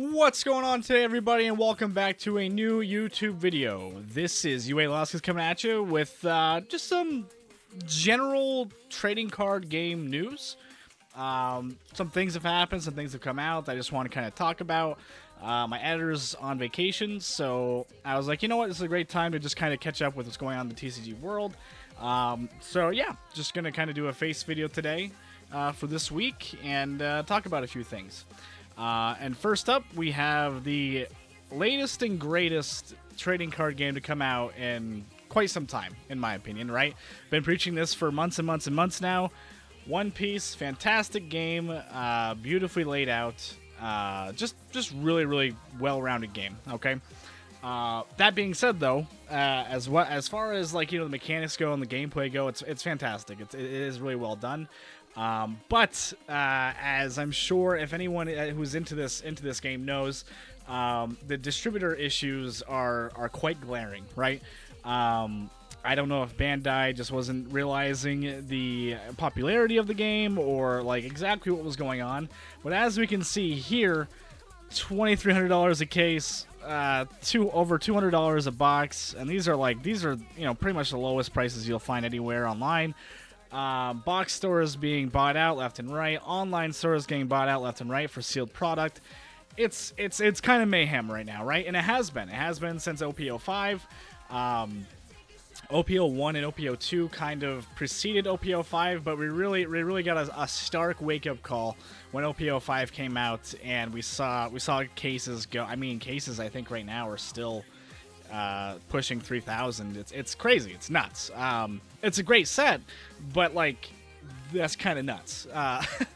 What's going on today, everybody, and welcome back to a new YouTube video. This is Yugioh coming at you with just some general trading card game news. Some things have happened, some things have come out that I just want to kind of talk about. My editor's on vacation, so I was like, you know what, this is a great time to just kind of catch up with what's going on in the TCG world. So yeah, just going to kind of do a face video today for this week and talk about a few things. And first up, we have the latest and greatest trading card game to come out in quite some time, in my opinion, right? Been preaching this for months and months and months now. One Piece, fantastic game, beautifully laid out, just really, really well-rounded game, okay? That being said, though, as far as, like, you know, the mechanics go and the gameplay go, it's fantastic. It is really well done. But as I'm sure if anyone who's into this game knows, the distributor issues are quite glaring, right? I don't know if Bandai just wasn't realizing the popularity of the game or like exactly what was going on, but as we can see here, $2,300 a case, over $200 a box, and these are you know, pretty much the lowest prices you'll find anywhere online. Box stores being bought out left and right, online stores getting bought out left and right for sealed product. It's kind of mayhem right now, right? And it has been since OPO 5. OPO 1 and OPO 2 kind of preceded OPO 5, but we really got a stark wake-up call when OPO 5 came out, and we saw cases go. I mean, cases I think right now are still pushing 3,000. It's crazy. It's nuts. It's a great set, but like that's kind of nuts.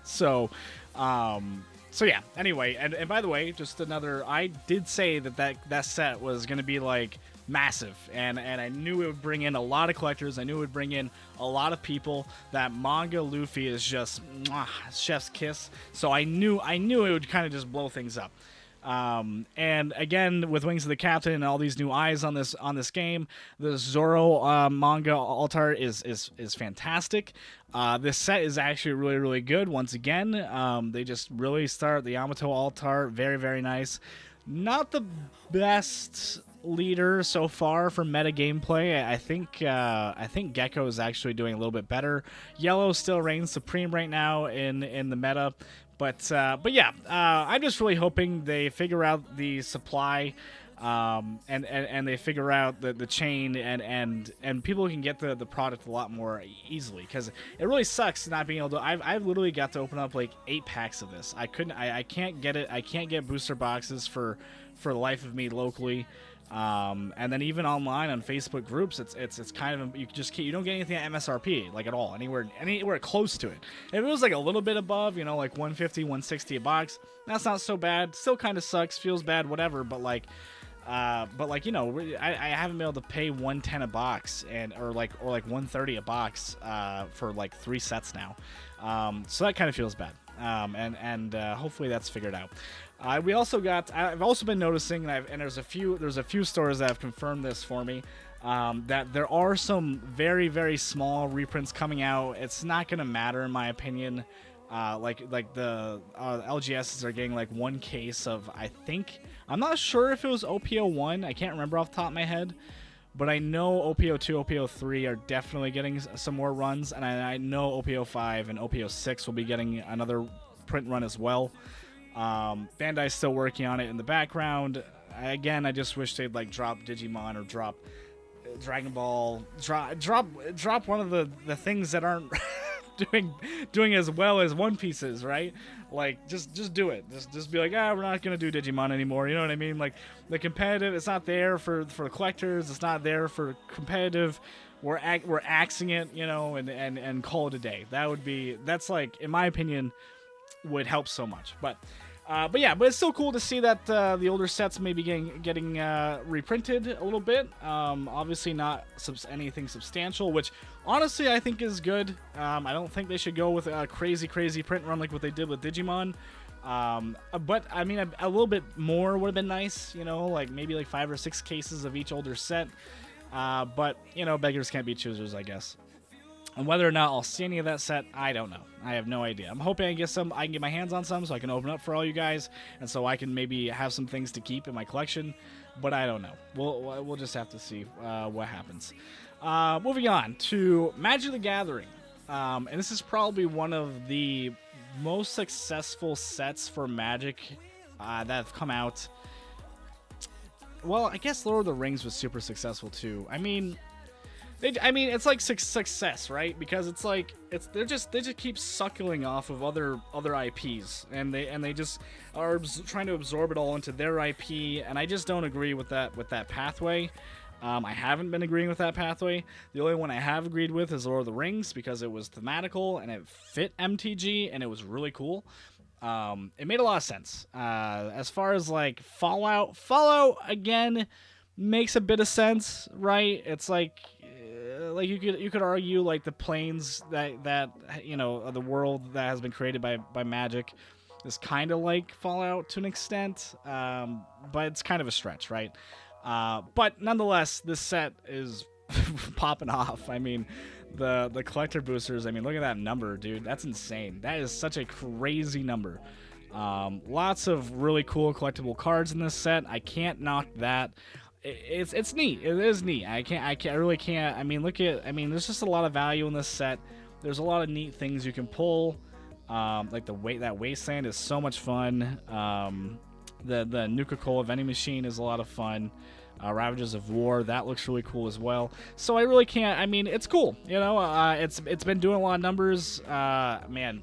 So yeah. Anyway, and by the way, just another. I did say that set was gonna be like massive, and I knew it would bring in a lot of collectors. I knew it would bring in a lot of people. That manga Luffy is just chef's kiss. So I knew it would kind of just blow things up. And again, with Wings of the Captain and all these new eyes on this game, the Zoro manga altar is fantastic. This set is actually really good. Once again, they just really start the Yamato altar, very nice. Not the best leader so far for meta gameplay. I think Gecko is actually doing a little bit better. Yellow still reigns supreme right now in the meta. But yeah, I'm just really hoping they figure out the supply, and they figure out the chain, and people can get the product a lot more easily, because it really sucks not being able to. I've literally got to open up like 8 packs of this. I can't get it. I can't get booster boxes for the life of me locally. And then even online on Facebook groups, it's kind of, you don't get anything at MSRP, like at all, anywhere close to it. If it was like a little bit above, you know, like 150, 160 a box, that's not so bad. Still kind of sucks, feels bad, whatever. But like, you know, I haven't been able to pay 110 a box or like 130 a box for like 3 sets now. So that kind of feels bad. And hopefully that's figured out. We also got. I've also been noticing, and there's a few stores that have confirmed this for me, that there are some very small reprints coming out. It's not gonna matter in my opinion. Like the LGSs are getting like 1 case of, I think, I'm not sure if it was OPO 1. I can't remember off the top of my head. But I know OPO 2, OPO 3 are definitely getting some more runs, and I know OPO 5 and OPO 6 will be getting another print run as well. Bandai's still working on it in the background. Again, I just wish they'd like drop Digimon or drop Dragon Ball, drop one of the things that aren't doing as well as One Piece is, right? Like just do it. Just be like, we're not gonna do Digimon anymore. You know what I mean? Like the competitive, it's not there for collectors. It's not there for competitive. We're axing it, you know, and call it a day. That's like, in my opinion, would help so much. But it's still cool to see that the older sets may be getting reprinted a little bit. Obviously not anything substantial, which honestly I think is good. I don't think they should go with a crazy print run like what they did with Digimon. But I mean, a little bit more would have been nice, you know, like maybe like 5 or 6 cases of each older set. But you know, beggars can't be choosers, I guess. And whether or not I'll see any of that set, I don't know. I have no idea. I'm hoping I can get my hands on some so I can open up for all you guys, and so I can maybe have some things to keep in my collection. But I don't know. We'll just have to see what happens. Moving on to Magic the Gathering, and this is probably one of the most successful sets for Magic that have come out. Well, I guess Lord of the Rings was super successful too. I mean, it's like success, right? Because it's like they just keep suckling off of other IPs, and they just are trying to absorb it all into their IP, and I just don't agree with that pathway. I haven't been agreeing with that pathway. The only one I have agreed with is Lord of the Rings because it was thematical and it fit MTG and it was really cool. It made a lot of sense. As far as like Fallout again makes a bit of sense, right? It's like you could argue like the planes that you know, the world that has been created by magic is kind of like Fallout to an extent, but it's kind of a stretch, right? But nonetheless, this set is popping off. I mean, the collector boosters, I mean, look at that number, dude. That's insane. That is such a crazy number. Lots of really cool collectible cards in this set. I can't knock that. It's neat. It is neat. I really can't. I mean, there's just a lot of value in this set. There's a lot of neat things you can pull. Like that wasteland is so much fun. The Nuka-Cola vending machine is a lot of fun. Ravages of War, that looks really cool as well. So I really can't. I mean, it's cool. You know, it's been doing a lot of numbers. Man,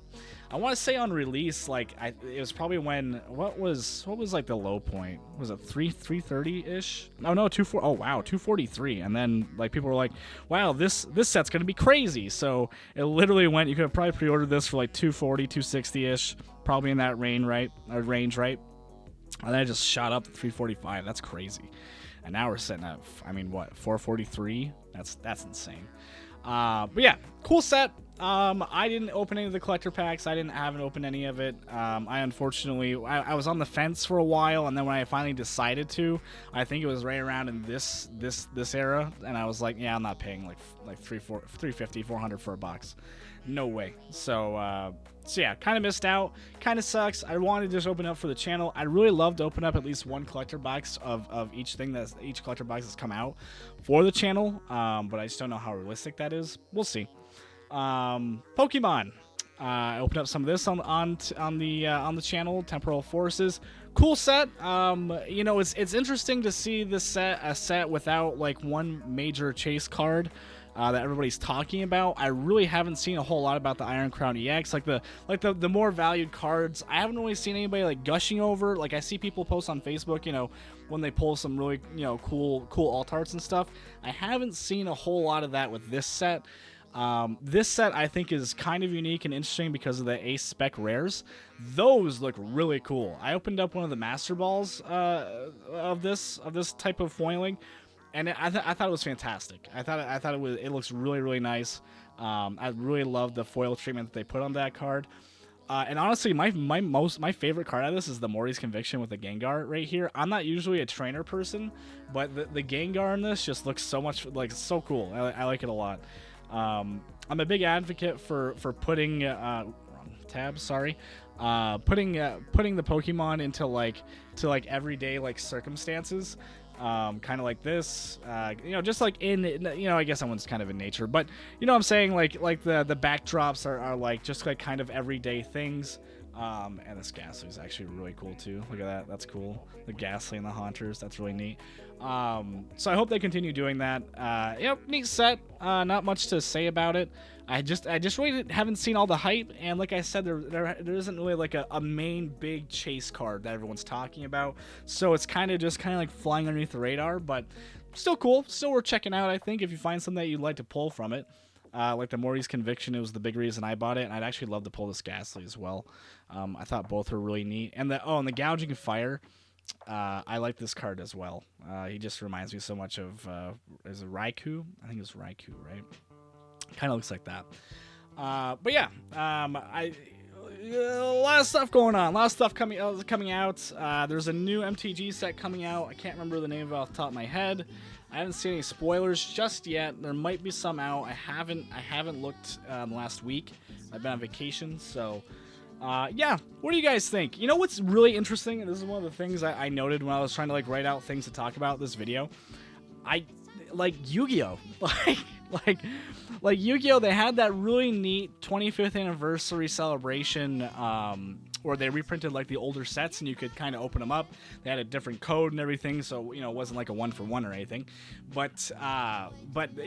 I want to say on release, like it was probably when what was like the low point? Was it 330 ish? No, 24. Oh wow, 243. And then like people were like, wow, this set's gonna be crazy. So it literally went. You could have probably pre-ordered this for like 240, 260 ish, probably in that range, right? And then it just shot up to 345. That's crazy. And now we're sitting at, I mean, what, 443? That's insane. But yeah, cool set. I didn't open any of the collector packs. I haven't opened any of it. I unfortunately, I was on the fence for a while, and then when I finally decided to, I think it was right around in this era, and I was like, yeah, I'm not paying like 350, 400 for a box. No way. So yeah, kind of missed out. Kind of sucks. I wanted to just open up for the channel. I'd really love to open up at least one collector box of each collector box that's come out for the channel. But I just don't know how realistic that is. We'll see. Pokemon. I opened up some of this on the channel. Temporal Forces. Cool set. You know, it's interesting to see a set without like one major chase card. That everybody's talking about. I really haven't seen a whole lot about the Iron Crown EX, like the more valued cards. I haven't really seen anybody like gushing over. Like I see people post on Facebook, you know, when they pull some really, you know, cool alt arts and stuff. I haven't seen a whole lot of that with this set. This set I think is kind of unique and interesting because of the Ace Spec rares. Those look really cool. I opened up one of the Master Balls of this type of foiling. And I thought it was fantastic. I thought it looks really, really nice. I really love the foil treatment that they put on that card. And honestly, my favorite card out of this is the Morty's Conviction with the Gengar right here. I'm not usually a trainer person, but the Gengar in this just looks so much like so cool. I like it a lot. I'm a big advocate for putting wrong tab, sorry. Putting the Pokemon into like everyday like circumstances. Kind of like this, you know, just like in, you know, I guess that one's kind of in nature, but you know what I'm saying, like the backdrops are like just like kind of everyday things. And this Ghastly is actually really cool too. Look at that, that's cool. The Ghastly and the Haunters, that's really neat. So I hope they continue doing that. Yep, neat set. Not much to say about it. I just really haven't seen all the hype, and like I said, there isn't really like a main big chase card that everyone's talking about. So it's kind of like flying underneath the radar, but still cool, still worth checking out. I think if you find something that you'd like to pull from it, like the Morty's Conviction, it was the big reason I bought it, and I'd actually love to pull this Ghastly as well. I thought both were really neat, and the Gouging Fire. I like this card as well. He just reminds me so much of is it Raikou? I think it's Raikou, right? Kind of looks like that. But yeah, a lot of stuff going on. A lot of stuff coming out. There's a new MTG set coming out. I can't remember the name of it off the top of my head. I haven't seen any spoilers just yet. There might be some out. I haven't looked last week. I've been on vacation, so yeah. What do you guys think? You know what's really interesting? This is one of the things I noted when I was trying to like write out things to talk about this video. I like Yu-Gi-Oh. like Yu-Gi-Oh, they had that really neat 25th anniversary celebration where they reprinted like the older sets and you could kind of open them up. They had a different code and everything, so you know it wasn't like a 1-for-1 or anything. But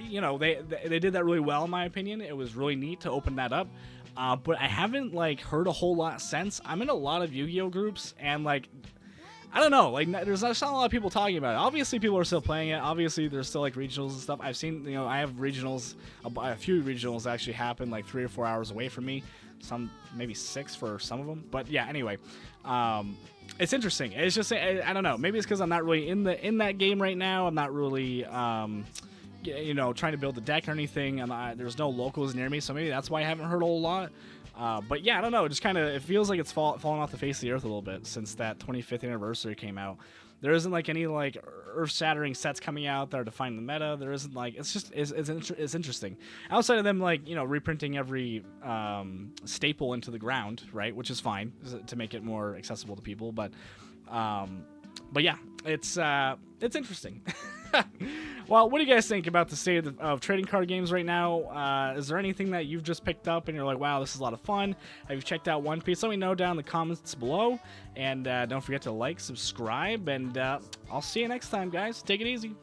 you know they did that really well in my opinion. It was really neat to open that up. But I haven't like heard a whole lot since. I'm in a lot of Yu-Gi-Oh groups and like I don't know, like there's not a lot of people talking about it. Obviously, people are still playing it. Obviously, there's still like regionals and stuff. I've seen, you know, I have regionals, a few regionals actually happen like 3 or 4 hours away from me. Some maybe 6 for some of them. But yeah, anyway, it's interesting. It's just I don't know. Maybe it's because I'm not really in that game right now. I'm not really you know, trying to build a deck or anything. There's no locals near me, so maybe that's why I haven't heard a whole lot. But yeah, I don't know. It just kind of it feels like it's fallen off the face of the earth a little bit since that 25th anniversary came out. There isn't like any like earth-shattering sets coming out that are defining the meta. There isn't like it's interesting. Outside of them like you know reprinting every staple into the ground, right, which is fine to make it more accessible to people. But yeah, it's interesting. Well, what do you guys think about the state of trading card games right now? Is there anything that you've just picked up and you're like, wow, this is a lot of fun? Have you checked out One Piece? Let me know down in the comments below. And don't forget to like, subscribe, and I'll see you next time, guys. Take it easy.